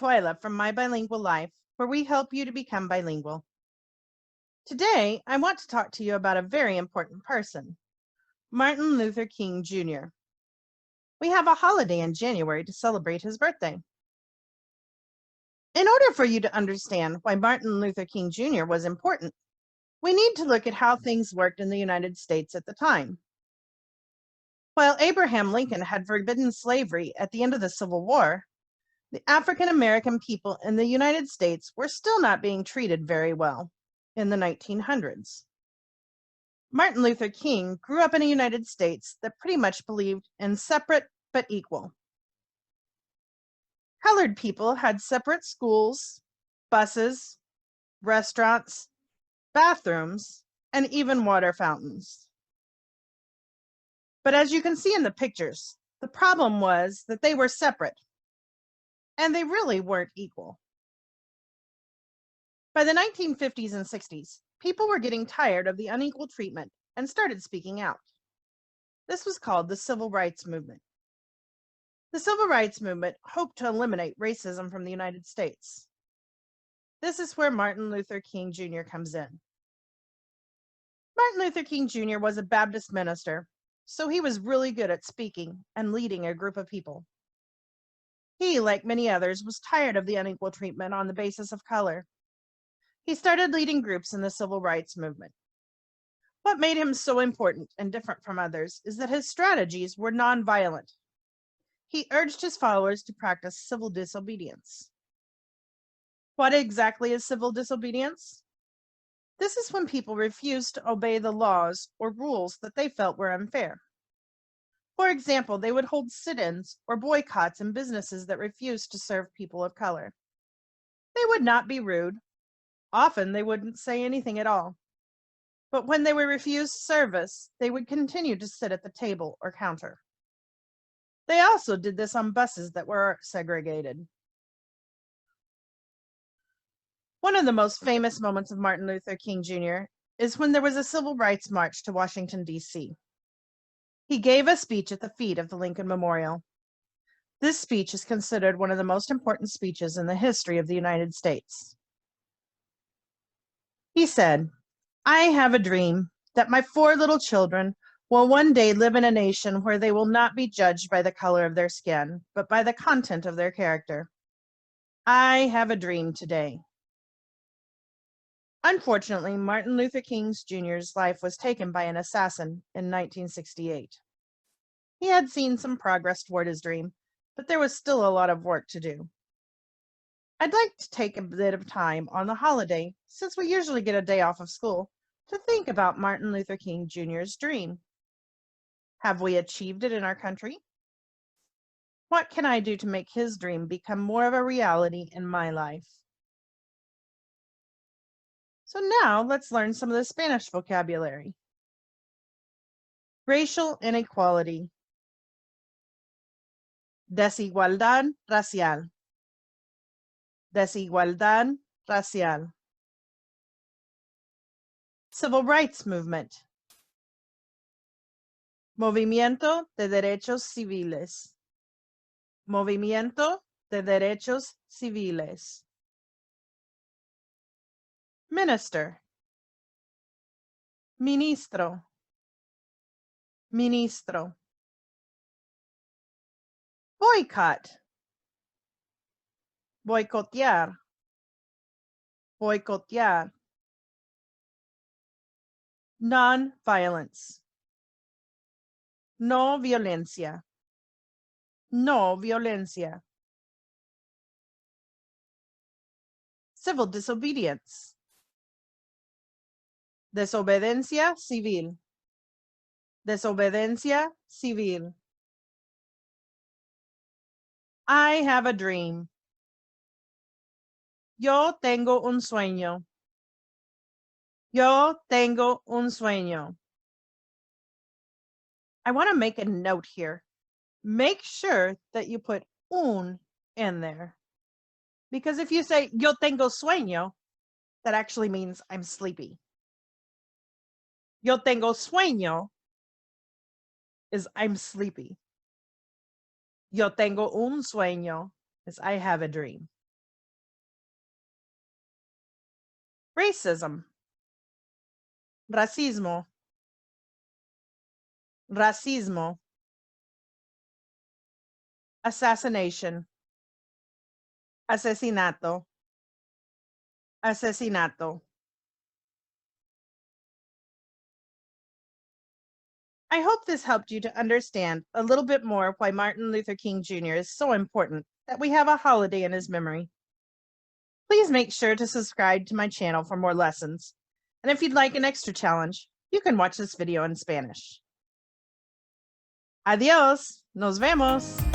Escuela from My Bilingual Life, where we help you to become bilingual. Today, I want to talk to you about a very important person, Martin Luther King Jr. We have a holiday in January to celebrate his birthday. In order for you to understand why Martin Luther King Jr. was important, we need to look at how things worked in the United States at the time. While Abraham Lincoln had forbidden slavery at the end of the Civil War, the African American people in the United States were still not being treated very well in the 1900s. Martin Luther King grew up in a United States that pretty much believed in separate but equal. Colored people had separate schools, buses, restaurants, bathrooms, and even water fountains. But as you can see in the pictures, the problem was that they were separate, and they really weren't equal. By the 1950s and 60s, people were getting tired of the unequal treatment and started speaking out. This was called the Civil Rights Movement. The Civil Rights Movement hoped to eliminate racism from the United States. This is where Martin Luther King Jr. comes in. Martin Luther King Jr. was a Baptist minister, so he was really good at speaking and leading a group of people. He, like many others, was tired of the unequal treatment on the basis of color. He started leading groups in the Civil Rights Movement. What made him so important and different from others is that his strategies were nonviolent. He urged his followers to practice civil disobedience. What exactly is civil disobedience? This is when people refuse to obey the laws or rules that they felt were unfair. For example, they would hold sit-ins or boycotts in businesses that refused to serve people of color. They would not be rude. Often they wouldn't say anything at all. But when they were refused service, they would continue to sit at the table or counter. They also did this on buses that were segregated. One of the most famous moments of Martin Luther King Jr. is when there was a civil rights march to Washington, D.C. He gave a speech at the feet of the Lincoln Memorial. This speech is considered one of the most important speeches in the history of the United States. He said, "I have a dream that my 4 little children will one day live in a nation where they will not be judged by the color of their skin, but by the content of their character. I have a dream today." Unfortunately, Martin Luther King Jr.'s life was taken by an assassin in 1968. He had seen some progress toward his dream, but there was still a lot of work to do. I'd like to take a bit of time on the holiday, since we usually get a day off of school, to think about Martin Luther King Jr.'s dream. Have we achieved it in our country? What can I do to make his dream become more of a reality in my life? So now let's learn some of the Spanish vocabulary. Racial inequality. Desigualdad racial. Desigualdad racial. Civil Rights Movement. Movimiento de Derechos Civiles. Movimiento de Derechos Civiles. Minister. Ministro. Ministro. Boycott. Boicotear. Boicotear. Non-violence. No violencia. No violencia. Civil disobedience. Desobediencia civil. Desobediencia civil. I have a dream. Yo tengo un sueño. Yo tengo un sueño. I want to make a note here. Make sure that you put un in there. Because if you say yo tengo sueño, that actually means I'm sleepy. Yo tengo sueño is I'm sleepy. Yo tengo un sueño is I have a dream. racism, racismo, racismo, assassination, asesinato, asesinato. I hope this helped you to understand a little bit more why Martin Luther King Jr. is so important that we have a holiday in his memory. Please make sure to subscribe to my channel for more lessons. And if you'd like an extra challenge, you can watch this video in Spanish. Adiós, nos vemos.